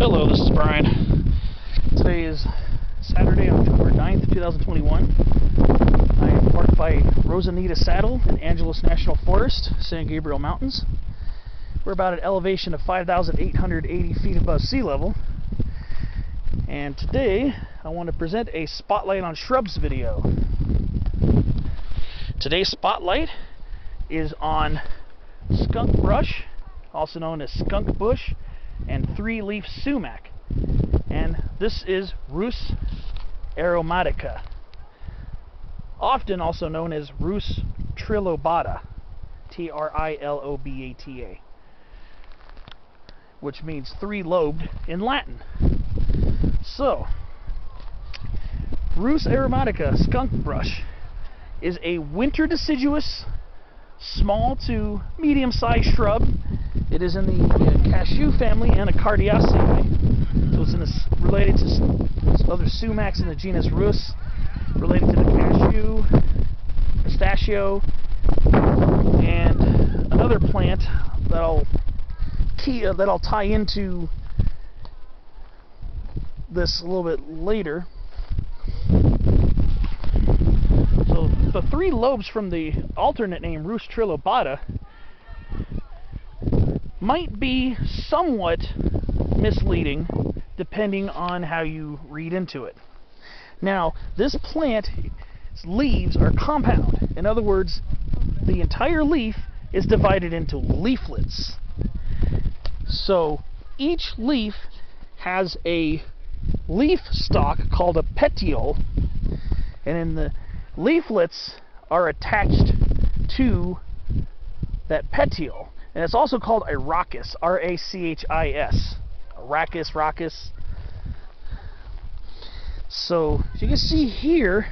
Hello, this is Brian. Today is Saturday, October 9th, 2021. I am parked by Rosenita Saddle in Angeles National Forest, San Gabriel Mountains. We're about an elevation of 5,880 feet above sea level. And today, I want to present a Spotlight on Shrubs video. Today's Spotlight is on Skunk Brush, also known as Skunk Bush, and three-leaf sumac. And this is Rhus aromatica, often also known as Rhus trilobata, Trilobata, which means three-lobed in Latin. So, Rhus aromatica skunk brush is a winter-deciduous, small to medium-sized shrub. It is in the Cashew family, Anacardiaceae. So it's related to other sumacs in the genus Rhus, related to the cashew, pistachio, and another plant that'll tie into this a little bit later. So the three lobes from the alternate name Rhus trilobata might be somewhat misleading depending on how you read into it. Now, this plant's leaves are compound. In other words, the entire leaf is divided into leaflets. So each leaf has a leaf stalk called a petiole, and then the leaflets are attached to that petiole. And it's also called a rachis, R-A-C-H-I-S. Rachis. So, as you can see here,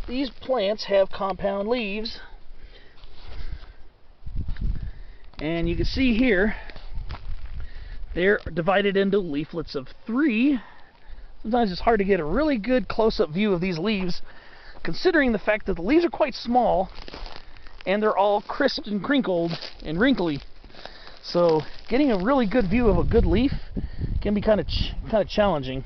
these plants have compound leaves. And you can see here, they're divided into leaflets of 3. Sometimes it's hard to get a really good close-up view of these leaves, considering the fact that the leaves are quite small and they're all crisp and crinkled and wrinkly. So getting a really good view of a good leaf can be kind of challenging.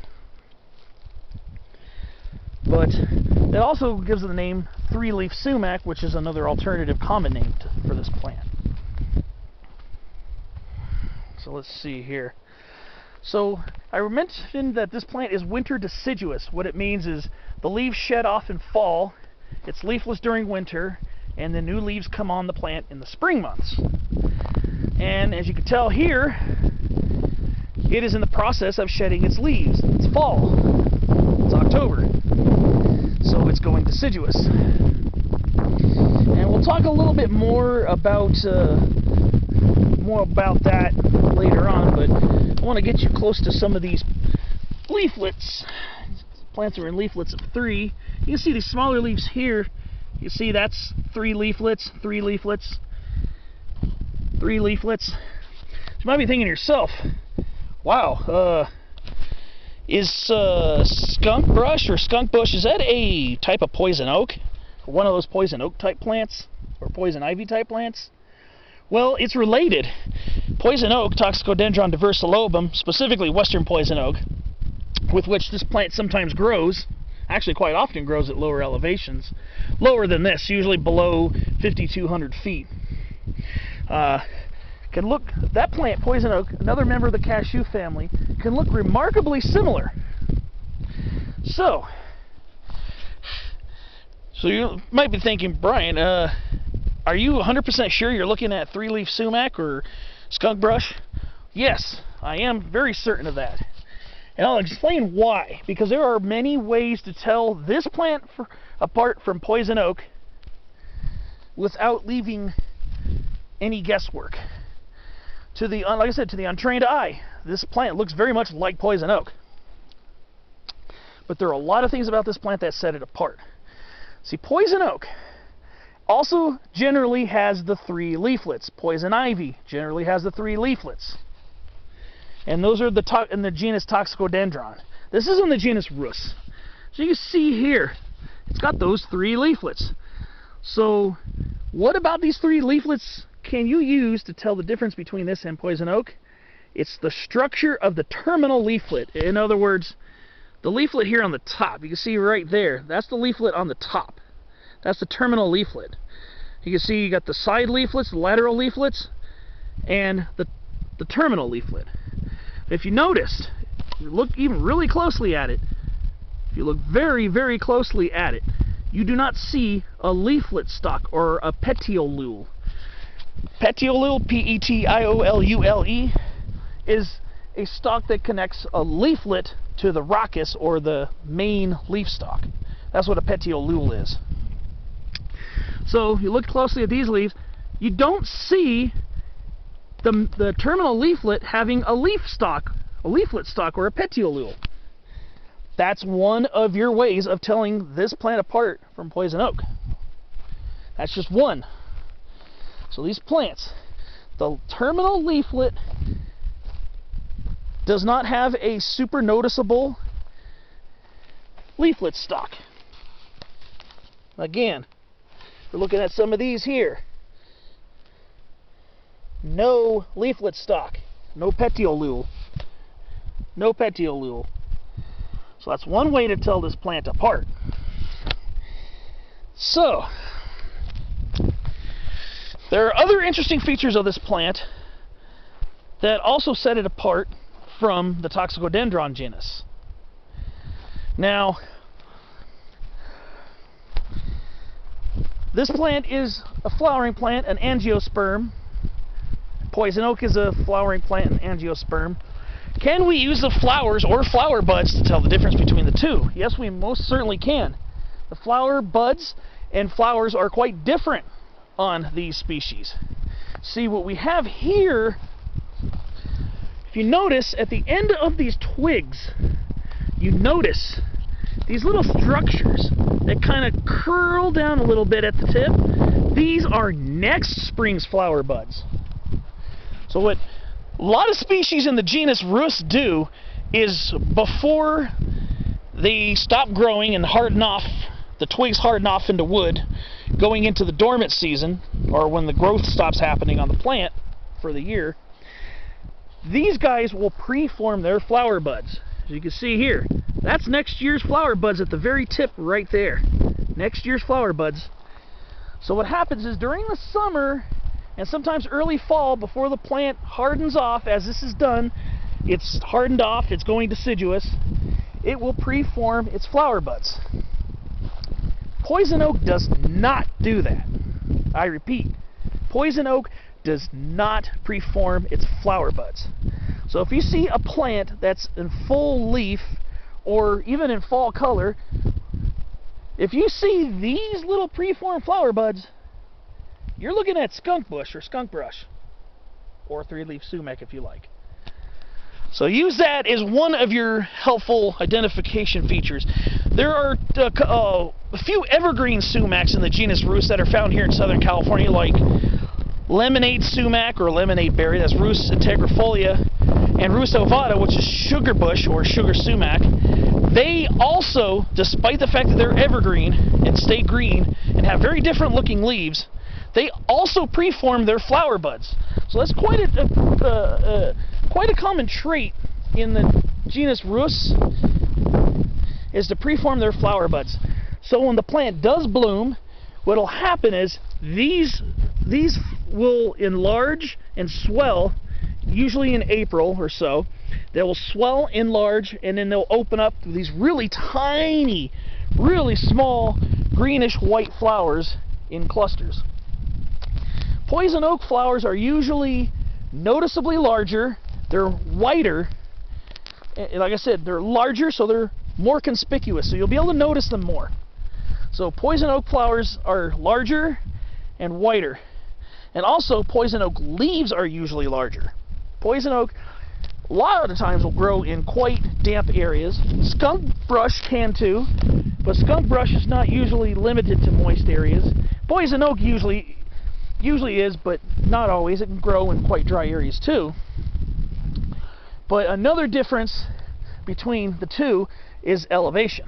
But it also gives it the name three-leaf sumac, which is another alternative common name for this plant. So let's see here. So I mentioned that this plant is winter deciduous. What it means is the leaves shed off in fall, it's leafless during winter, and the new leaves come on the plant in the spring months. And as you can tell here, it is in the process of shedding its leaves. It's fall. It's October. So it's going deciduous. And we'll talk a little bit more about that later on, but I want to get you close to some of these leaflets. Plants are in leaflets of 3. You can see these smaller leaves here. You see that's 3 leaflets, 3 leaflets, 3 leaflets. You might be thinking to yourself, wow, is skunk brush or skunk bush, is that a type of poison oak? Or one of those poison oak type plants? Or poison ivy type plants? Well, it's related. Poison oak, Toxicodendron diversilobum, specifically western poison oak, with which this plant sometimes grows, actually quite often grows at lower elevations, lower than this, usually below 5,200 feet. Can look, that plant, poison oak, another member of the cashew family, can look remarkably similar. So you might be thinking, Brian, are you 100% sure you're looking at three-leaf sumac or skunk brush? Yes, I am very certain of that. And I'll explain why. Because there are many ways to tell this plant apart from poison oak without leaving any guesswork. Like I said, to the untrained eye, this plant looks very much like poison oak. But there are a lot of things about this plant that set it apart. See, poison oak also generally has the 3 leaflets. Poison ivy generally has the 3 leaflets. And those are in the genus Toxicodendron. This is in the genus Rhus. So you can see here, it's got those 3 leaflets. So what about these 3 leaflets can you use to tell the difference between this and poison oak? It's the structure of the terminal leaflet. In other words, the leaflet here on the top, you can see right there, that's the leaflet on the top. That's the terminal leaflet. You can see you got the side leaflets, the lateral leaflets, and the terminal leaflet. If you noticed, you look even really closely at it, if you look very, very closely at it, you do not see a leaflet stalk or a petiolule. Petiolule, P-E-T-I-O-L-U-L-E, is a stalk that connects a leaflet to the rachis, or the main leaf stalk. That's what a petiolule is. So you look closely at these leaves, you don't see the terminal leaflet having a leaflet stalk or a petiolule. That's one of your ways of telling this plant apart from poison oak. That's just one. So these plants, the terminal leaflet does not have a super noticeable leaflet stalk. Again, we're looking at some of these here. No leaflet stalk, no petiolule, no petiolule. So that's one way to tell this plant apart. So, there are other interesting features of this plant that also set it apart from the Toxicodendron genus. Now, this plant is a flowering plant, an angiosperm. Poison oak is a flowering plant, an angiosperm. Can we use the flowers or flower buds to tell the difference between the two? Yes, we most certainly can. The flower buds and flowers are quite different on these species. See, what we have here, if you notice at the end of these twigs, you notice these little structures that kind of curl down a little bit at the tip. These are next spring's flower buds. So what a lot of species in the genus Rhus do is, before they stop growing and harden off, the twigs harden off into wood, going into the dormant season, or when the growth stops happening on the plant for the year, these guys will pre-form their flower buds. As you can see here, that's next year's flower buds at the very tip right there. Next year's flower buds. So what happens is, during the summer and sometimes early fall, before the plant hardens off, as this is done, it's hardened off, it's going deciduous, it will pre-form its flower buds. Poison oak does not do that. I repeat, poison oak does not pre-form its flower buds. So if you see a plant that's in full leaf, or even in fall color, if you see these little pre-formed flower buds, you're looking at skunk bush or skunk brush, or three-leaf sumac if you like. So use that as one of your helpful identification features. There are a few evergreen sumacs in the genus Rhus that are found here in Southern California, like lemonade sumac or lemonade berry, that's Rhus integrifolia, and Rhus ovata, which is sugar bush or sugar sumac. They also, despite the fact that they're evergreen and stay green and have very different looking leaves, they also preform their flower buds. So that's quite a common trait in the genus Rhus, is to preform their flower buds. So when the plant does bloom, what will happen is these will enlarge and swell, usually in April or so. They will swell, enlarge, and then they'll open up these really tiny, really small, greenish white flowers in clusters. Poison oak flowers are usually noticeably larger. They're whiter. Like I said, they're larger, so they're more conspicuous, so you'll be able to notice them more. So poison oak flowers are larger and whiter. And also, poison oak leaves are usually larger. Poison oak, a lot of the times, will grow in quite damp areas. Skunk brush can too, but skunk brush is not usually limited to moist areas. Poison oak usually is, but not always. It can grow in quite dry areas too. But another difference between the two is elevation.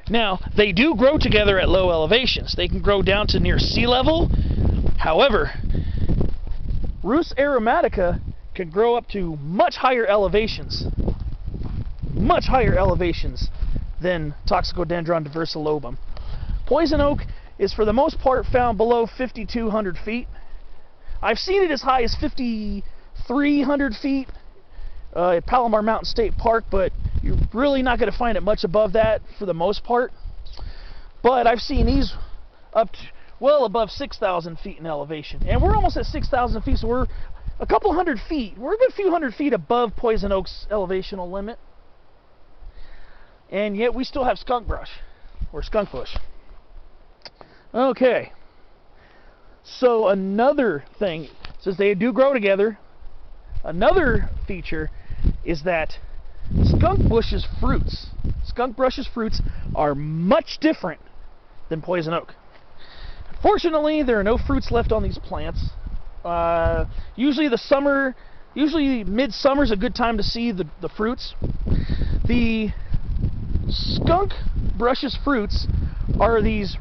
Now, they do grow together at low elevations. They can grow down to near sea level. However, Rhus aromatica can grow up to much higher elevations than Toxicodendron diversilobum. Poison oak is for the most part found below 5,200 feet. I've seen it as high as 5,300 feet at Palomar Mountain State Park, but you're really not going to find it much above that for the most part. But I've seen these up to well above 6,000 feet in elevation, and we're almost at 6,000 feet, so we're a couple hundred feet. We're a good few hundred feet above poison oak's elevational limit, and yet we still have skunk brush or skunk bush. Okay, so another thing, since they do grow together, another feature is that skunk brush's fruits are much different than poison oak. Fortunately, there are no fruits left on these plants. Usually midsummer is a good time to see the fruits. The skunk brush's fruits are these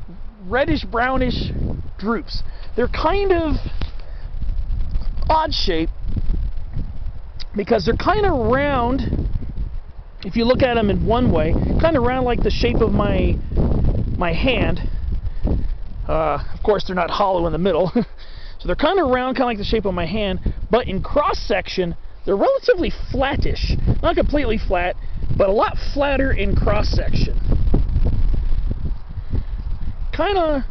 reddish brownish drupes. They're kind of odd shape because they're kind of round. If you look at them in one way, kind of round like the shape of my hand. Of course, they're not hollow in the middle. So they're kind of round, kind of like the shape of my hand, but in cross-section, they're relatively flattish. Not completely flat, but a lot flatter in cross-section. Kind of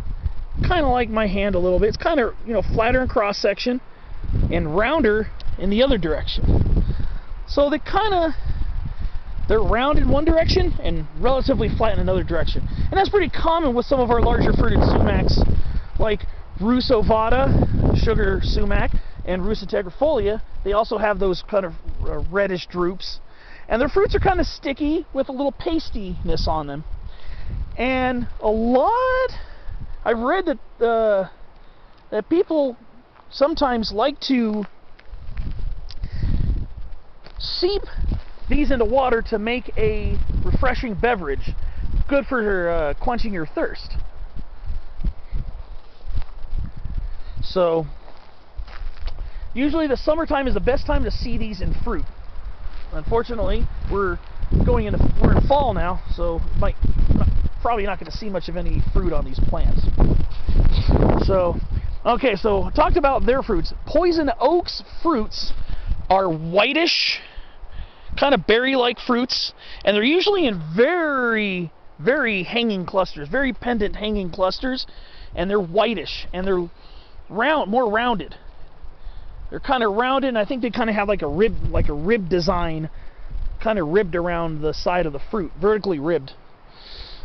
like my hand a little bit. It's kind of, flatter in cross-section and rounder in the other direction. So they're round in one direction and relatively flat in another direction. And that's pretty common with some of our larger fruited sumacs, like Rhus aromatica, sugar sumac, and Rhus aromatica. They also have those kind of reddish drupes. And their fruits are kind of sticky with a little pastiness on them. And I've read that people sometimes like to seep these into water to make a refreshing beverage, good for quenching your thirst. So usually the summertime is the best time to see these in fruit. Unfortunately, we're in fall now, so probably not going to see much of any fruit on these plants. So I talked about their fruits. Poison oak's fruits are whitish, kind of berry-like fruits, and they're usually in very, very hanging clusters, very pendant hanging clusters, and they're whitish, and they're more rounded. They're kind of rounded, and I think they kind of have like a rib design, kind of ribbed around the side of the fruit, vertically ribbed,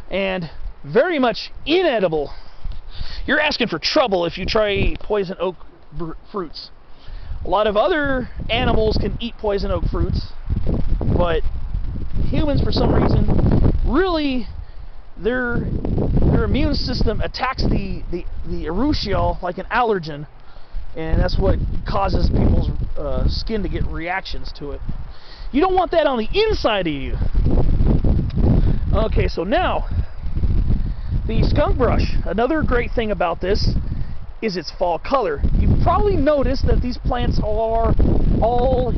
and very much inedible. You're asking for trouble if you try poison oak fruits. A lot of other animals can eat poison oak fruits, but humans, for some reason, really, their immune system attacks the urushiol like an allergen, and that's what causes people's skin to get reactions to it. You don't want that on the inside of you. Okay, so now, the skunk brush. Another great thing about this is its fall color. You've probably noticed that these plants are all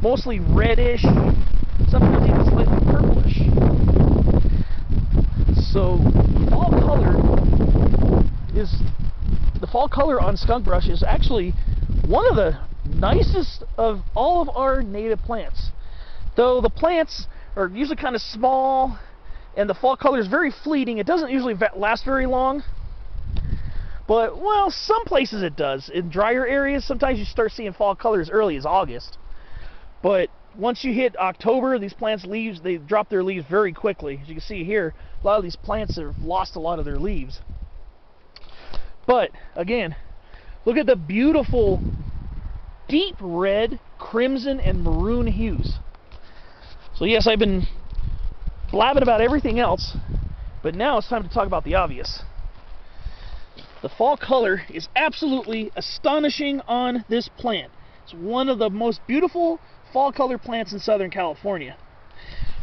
mostly reddish, sometimes even slightly purplish. So the fall color on skunk brush is actually one of the nicest of all of our native plants. Though the plants are usually kind of small and the fall color is very fleeting, it doesn't usually last very long. But, well, some places it does. In drier areas, sometimes you start seeing fall color as early as August. But once you hit October, these plants' leaves, they drop their leaves very quickly. As you can see here, a lot of these plants have lost a lot of their leaves. But, again, look at the beautiful deep red, crimson, and maroon hues. So yes, I've been blabbing about everything else, but now it's time to talk about the obvious. The fall color is absolutely astonishing on this plant. It's one of the most beautiful fall color plants in Southern California.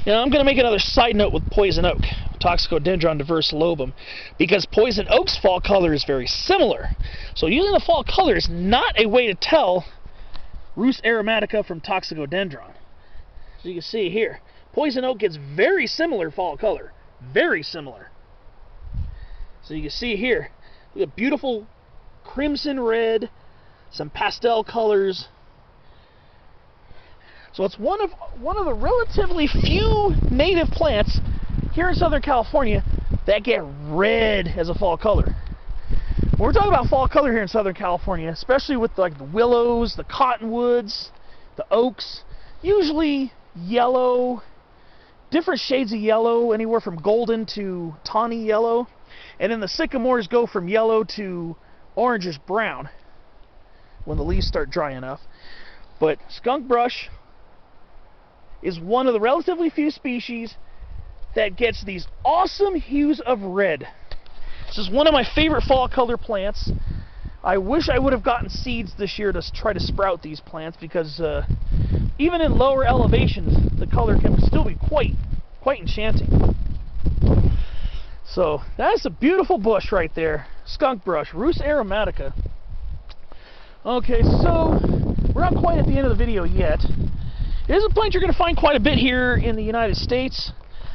Now I'm going to make another side note with poison oak, Toxicodendron diversilobum, because poison oak's fall color is very similar. So using the fall color is not a way to tell Rhus aromatica from Toxicodendron. So you can see here, poison oak gets very similar fall color. Very similar. So you can see here, look at beautiful crimson red, some pastel colors. So it's one of the relatively few native plants here in Southern California that get red as a fall color. When we're talking about fall color here in Southern California, especially with like the willows, the cottonwoods, the oaks, usually yellow, different shades of yellow, anywhere from golden to tawny yellow, and then the sycamores go from yellow to orangish brown when the leaves start drying enough. But skunk brush is one of the relatively few species that gets these awesome hues of red. This is one of my favorite fall color plants. I wish I would have gotten seeds this year to try to sprout these plants, because even in lower elevations the color can still be quite enchanting. So that's a beautiful bush right there, skunk brush, Rhus aromatica. Okay, so we're not quite at the end of the video yet. It is a plant you're going to find quite a bit here in the United States.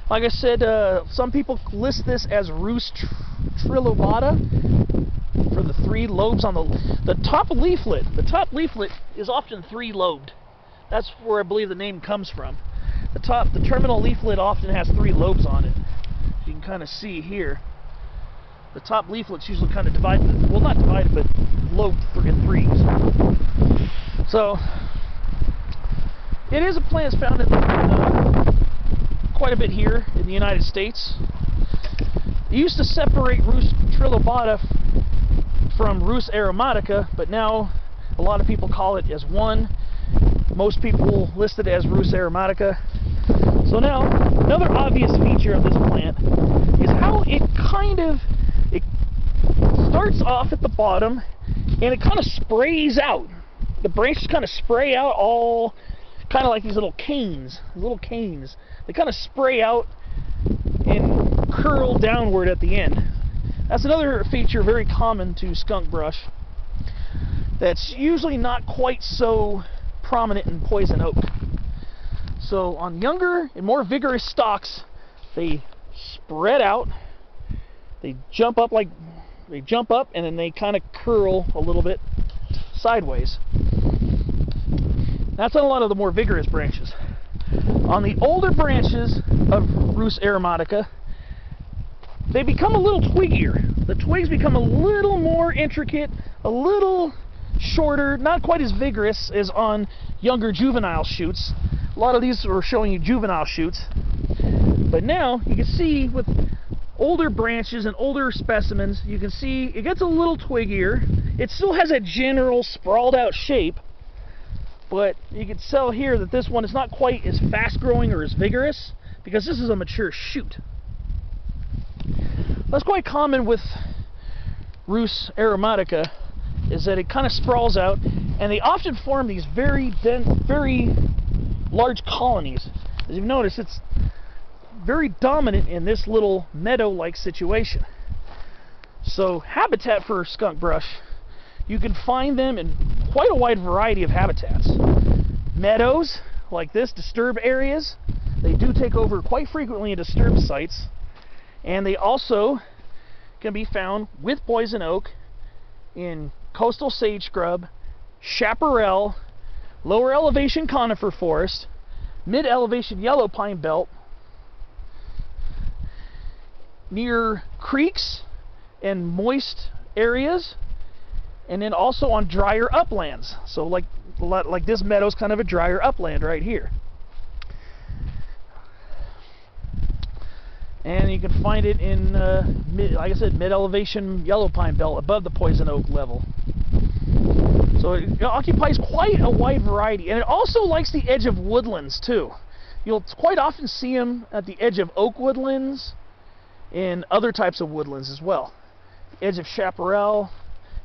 Like I said, some people list this as Rhus trilobata for the 3 lobes on the top leaflet. The top leaflet is often 3-lobed. That's where I believe the name comes from. The terminal leaflet often has 3 lobes on it. You can kind of see here. The top leaflet's usually kind of divided, well, not divided, but lobed in 3s. So it is a plant that's found in quite a bit here in the United States. They used to separate Rhus trilobata from Rhus aromatica, but now a lot of people call it as one. Most people list it as Rhus aromatica. So now, another obvious feature of this plant is how it starts off at the bottom and it kind of sprays out. The branches kind of spray out all kind of like these little canes. They kind of spray out and curl downward at the end. That's another feature very common to skunk brush that's usually not quite so prominent in poison oak. So on younger and more vigorous stalks, they spread out, they jump up and then they kind of curl a little bit sideways. That's on a lot of the more vigorous branches. On the older branches of Rhus aromatica, they become a little twiggier. The twigs become a little more intricate, a little shorter, not quite as vigorous as on younger juvenile shoots. A lot of these are showing you juvenile shoots. But now you can see with older branches and older specimens, you can see it gets a little twiggier. It still has a general sprawled out shape, but you can tell here that this one is not quite as fast growing or as vigorous because this is a mature shoot. That's quite common with Rhus aromatica, is that it kind of sprawls out, and they often form these very dense, very large colonies. As you've noticed, it's very dominant in this little meadow-like situation. So habitat for skunk brush, you can find them in quite a wide variety of habitats. Meadows, like this, disturbed areas, they do take over quite frequently in disturbed sites, and they also can be found with poison oak in coastal sage scrub, chaparral, lower elevation conifer forest, mid-elevation yellow pine belt, near creeks and moist areas, and then also on drier uplands. So like this meadow's kind of a drier upland right here. And you can find it in, like I said, mid-elevation yellow pine belt above the poison oak level. So it occupies quite a wide variety, and it also likes the edge of woodlands too. You'll quite often see them at the edge of oak woodlands and other types of woodlands as well. The edge of chaparral,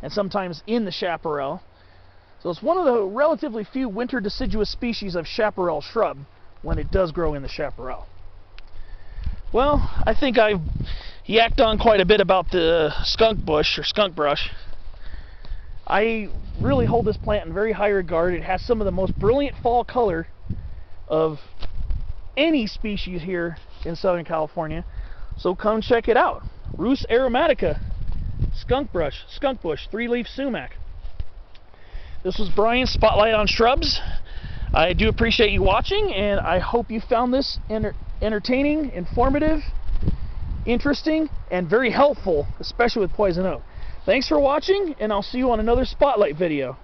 and sometimes in the chaparral. So it's one of the relatively few winter-deciduous species of chaparral shrub when it does grow in the chaparral. Well, I think I've yacked on quite a bit about the skunk bush or skunk brush. I really hold this plant in very high regard. It has some of the most brilliant fall color of any species here in Southern California. So come check it out. Rhus aromatica, skunk bush, 3-leaf sumac. This was Brian's Spotlight on Shrubs. I do appreciate you watching, and I hope you found this entertaining, informative, interesting, and very helpful, especially with poison oak. Thanks for watching, and I'll see you on another Spotlight video.